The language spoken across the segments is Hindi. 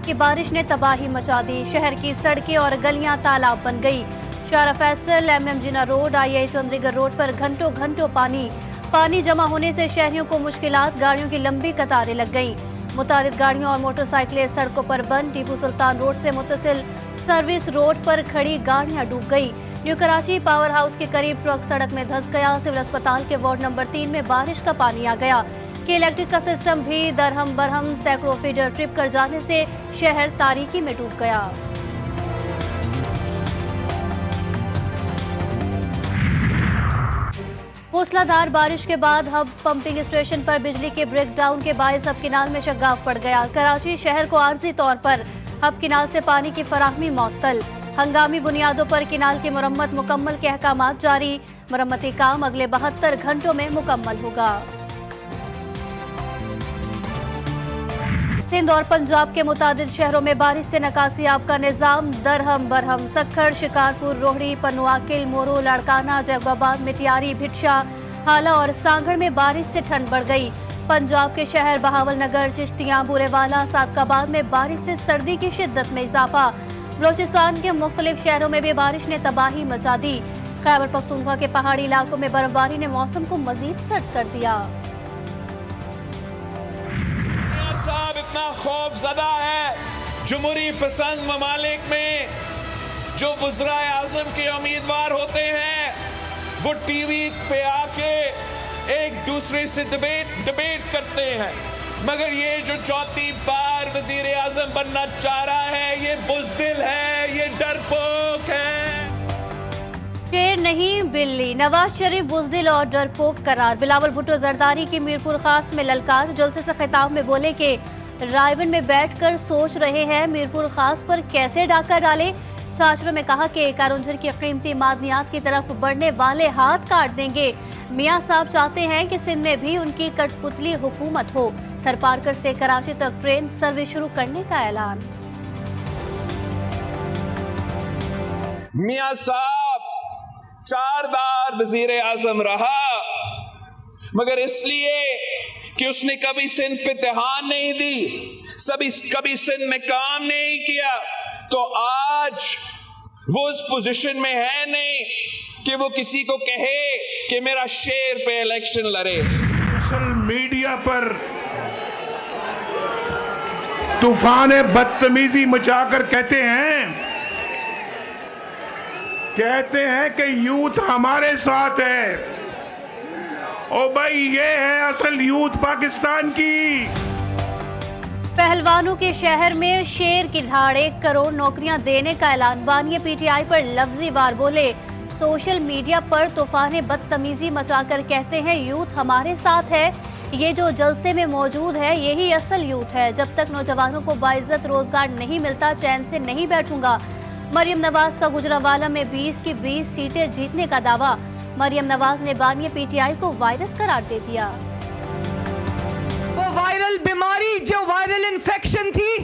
की बारिश ने तबाही मचा दी। शहर की सड़कें और गलियां तालाब बन गई। शारा फैसल, MM जिना रोड, IIA चंद्रीगढ़ रोड पर घंटों घंटों पानी जमा होने से शहरियों को मुश्किलात। गाड़ियों की लंबी कतारें लग गईं। मुतादिद गाड़ियों और मोटरसाइकिलें सड़कों पर बंद। टीपू सुल्तान रोड से मुत्तसिल सर्विस रोड पर खड़ी गाड़ियां डूब गई। न्यू कराची पावर हाउस के करीब ट्रक सड़क में धंस गया। सिविल अस्पताल के वार्ड नंबर 3 में बारिश का पानी आ गया कि इलेक्ट्रिक का सिस्टम भी दरहम बरहम। सैकड़ों फीडर ट्रिप कर जाने से शहर तारीकी में डूब गया। मूसलाधार बारिश के बाद हब पंपिंग स्टेशन पर बिजली के ब्रेकडाउन के बायस हब किनाल में शगाफ पड़ गया। कराची शहर को आर्जी तौर पर हब किनाल से पानी की फराहमी मअतल। हंगामी बुनियादों पर किनाल की मुरम्मत मुकम्मल के अहकामात जारी। मुरम्मती काम अगले 72 घंटों में मुकम्मल होगा। सिंध और पंजाब के मुतादिद शहरों में बारिश से निकासियाब का निजाम दरहम बरहम। सक्खर, शिकारपुर, रोहड़ी, पनुआकिल, मोरू, लाड़काना, जैकबाबाद, मिटियारी, भिटशा, हाला और सांगड़ में बारिश से ठंड बढ़ गई। पंजाब के शहर बहावल नगर, चिश्तियां, बुरेवाला, सादकाबाद में बारिश से सर्दी की शिद्दत में इजाफा। बलोचिस्तान के मुख्तलिफ शहरों में भी बारिश ने तबाही मचा दी। खैबर पख्तूनख्वा के पहाड़ी इलाकों में बर्फबारी ने मौसम को मजीद सर्द कर दिया। साहब इतना खौफजदा है। जमहूरी पसंद ममालिक में जो वज़राए आज़म के उम्मीदवार होते हैं वो टीवी पे आके एक दूसरे से डिबेट करते हैं, मगर ये जो चौथी बार वज़ीर आज़म बनना चाह रहा है ये बुज़दिल है, ये डरपोक है। शेर नहीं बिल्ली, नवाज शरीफ बुज़दिल और डरपोक करार। बिलावल भुट्टो जरदारी की मीरपुर खास में ललकार। जलसे से खिताब में बोले कि रायवन में बैठकर सोच रहे हैं मीरपुर खास पर कैसे डाका डाले। छाछरों में कहा कि कारुंझर की कीमती मादनियात की तरफ बढ़ने वाले हाथ काट देंगे। मियां साहब चाहते हैं कि सिंध में भी उनकी कठपुतली हुकूमत हो। थरपारकर से कराची तक ट्रेन सर्विस शुरू करने का ऐलान। मियां साहब 4 बार वज़ीर आज़म रहा, मगर इसलिए कि उसने कभी सिंध पे ध्यान नहीं दी, कभी सिंध में काम नहीं किया, तो आज वो उस पोजीशन में है नहीं कि वो किसी को कहे कि मेरा शेर पे इलेक्शन लड़े। सोशल मीडिया पर तूफान बदतमीजी मचाकर कहते हैं कि यूथ हमारे साथ है। ओ भाई, ये है असल यूथ पाकिस्तान की। पहलवानों के शहर में शेर की धाड़, 1 करोड़ नौकरियां देने का ऐलान। बानिया PTI पर लफ्जी वार बोले। सोशल मीडिया पर तूफान बदतमीजी मचाकर कहते हैं यूथ हमारे साथ है। ये जो जलसे में मौजूद है यही असल यूथ है। जब तक नौजवानों को बाइज्जत रोजगार नहीं मिलता चैन से नहीं बैठूंगा। मरियम नवाज का गुजरांवाला में 20 की 20 सीटें जीतने का दावा। मरियम नवाज ने बानिया PTI को वायरस करार दे दिया। वो वायरल बीमारी जो वायरल इन्फेक्शन थी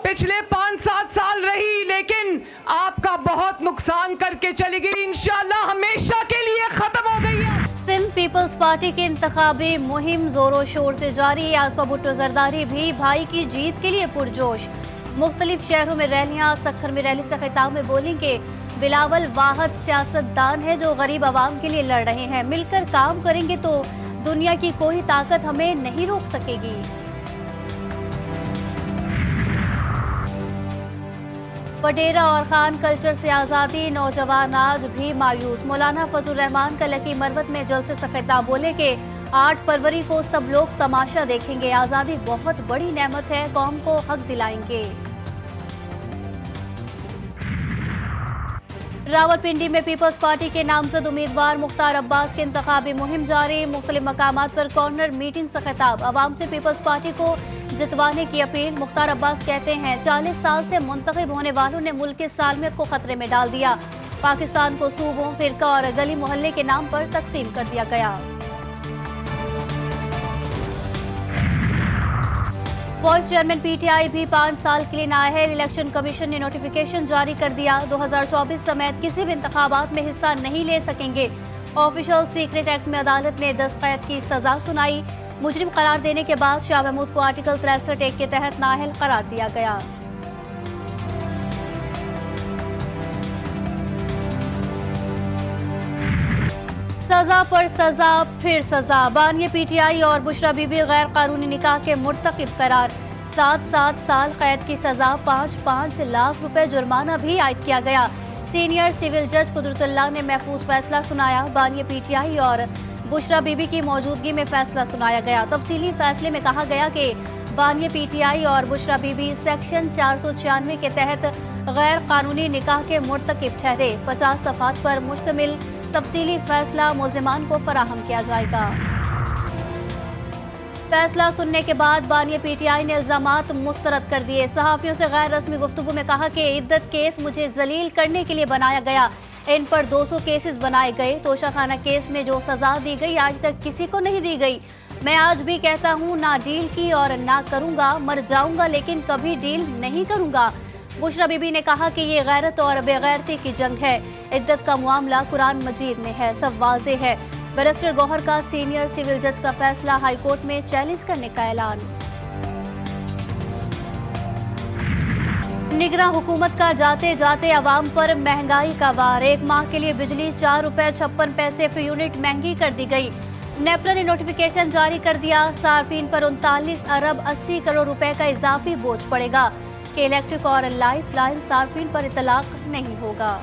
पिछले 5-7 साल रही, लेकिन आपका बहुत नुकसान करके चली गई, इंशाल्लाह हमेशा के लिए खत्म हो गई है। सिंध पीपल्स पार्टी की इंतखाबी मुहिम जोरों शोर से जारी। आसवा भुट्टो जरदारी भी भाई की जीत के लिए पुरजोश। मुख्तलिफ शहरों में रैलियां। सक्खर में रैली से खिताब में बोली कि बिलावल वाहद सियासतदान है जो गरीब आवाम के लिए लड़ रहे हैं। मिलकर काम करेंगे तो दुनिया की कोई ताकत हमें नहीं रोक सकेगी। वडेरा और खान कल्चर से आज़ादी, नौजवान आज भी मायूस। मौलाना फजल रहमान कलकी मरवत में जलसे से खिताब बोले कि 8 फरवरी को सब लोग तमाशा देखेंगे। आज़ादी बहुत बड़ी नेमत है, कौम को हक दिलाएंगे। रावलपिंडी में पीपल्स पार्टी के नामजद उम्मीदवार मुख्तार अब्बास की इंतखाबी मुहिम जारी। मुख्तलिफ मकामात पर कॉर्नर मीटिंग से खिताब। अवाम से पीपल्स पार्टी को जितवाने की अपील। मुख्तार अब्बास कहते हैं 40 साल से मुंतखब होने वालों ने मुल्क की सालमियत को खतरे में डाल दिया। पाकिस्तान को सूबों, फिरका और गली मोहल्ले के नाम पर तकसीम कर दिया गया। वाइस चेयरमैन PTI भी 5 साल के लिए नाअहल। इलेक्शन कमीशन ने नोटिफिकेशन जारी कर दिया। 2024 समेत किसी भी इंतखाबात में हिस्सा नहीं ले सकेंगे। ऑफिशियल सीक्रेट एक्ट में अदालत ने 10 कैद की सजा सुनाई। मुजरिम करार देने के बाद शाह महमूद को आर्टिकल 63(1) के तहत नाअहल करार दिया गया। सजा पर सजा फिर सजा। बानिया पीटीआई और बुशरा बीबी गैर कानूनी निकाह के मुर्तकिब करार। 7-7 साल कैद की सजा, 5-5 लाख रुपए जुर्माना भी आयद किया गया। सीनियर सिविल जज कुदरतुल्लाह ने महफूज फैसला सुनाया। बानिया पीटीआई और बुशरा बीबी की मौजूदगी में फैसला सुनाया गया। तफसीली फैसले में कहा गया कि बानिया पीटीआई और बुशरा बीबी सेक्शन 496 के तहत गैर कानूनी निकाह के मुर्तकिब ठहरे। 50 सफ़हात पर मुश्तमिल तफसीली फैसला मुल्ज़िमान को फराहम किया जाएगा। फैसला सुनने के बाद बानिया पीटीआई ने इल्जामात मुस्तरद कर दिए। सहाफ़ियों से गैर रस्मी गुफ्तगू में कहा कि इद्दत केस मुझे जलील करने के लिए बनाया गया। इन पर 200 केसेस बनाए गए। तोशाखाना केस में जो सजा दी गई आज तक किसी को नहीं दी गई। मैं आज भी कहता हूँ, ना डील की और ना करूँगा। मर जाऊँगा लेकिन कभी डील नहीं करूँगा। बुशरा बीबी ने कहा कि ये गैरत और बेगैरती की जंग है। इद्दत का मामला कुरान मजीद में है, सब वाज़े है। बैरिस्टर गौहर का सीनियर सिविल जज का फैसला हाईकोर्ट में चैलेंज करने का ऐलान। निगरां हुकूमत का जाते जाते अवाम पर महंगाई का वार। 1 माह के लिए बिजली 4 रुपए 56 पैसे फी यूनिट महंगी कर दी गई। नेपला ने नोटिफिकेशन जारी कर दिया। सार्फिन पर 39 अरब 80 करोड़ रुपए का इजाफी बोझ पड़ेगा कि इलेक्ट्रिक और लाइफ लाइन सार्फिन पर इतलाक नहीं होगा।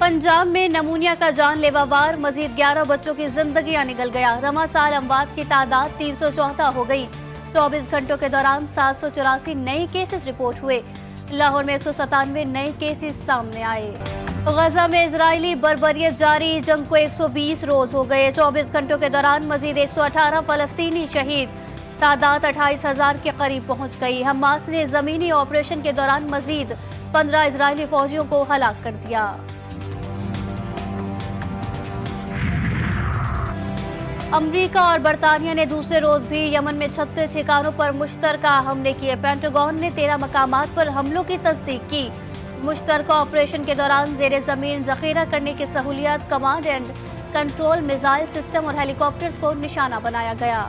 पंजाब में नमूनिया का जानलेवा वार, मजीद 11 बच्चों की जिंदगियां निकल गया। रमा साल अमवात की तादाद 314 हो गई। 24 घंटों के दौरान 784 नए केसेस रिपोर्ट हुए। लाहौर में 197 नए केसेस सामने आए। गजा में इजरायली बर्बरियत जारी, जंग को 120 रोज हो गए। 24 घंटों के दौरान मजीद 118 फलस्तीनी शहीद, तादाद 28,000 के करीब पहुंच गई। हमास ने जमीनी ऑपरेशन के दौरान मजीद 15 इजरायली फौजियों को हलाक कर दिया। अमरीका और बरतानिया ने दूसरे रोज भी यमन में 36 ठिकानों पर मुश्तरका हमले किए। पेंटागन ने 13 मकामात पर हमलों की तस्दीक की। मुश्तरका ऑपरेशन के दौरान जेर जमीन जखीरा करने की सहूलियत, command and control, missile system और हेलीकॉप्टर्स को निशाना बनाया गया।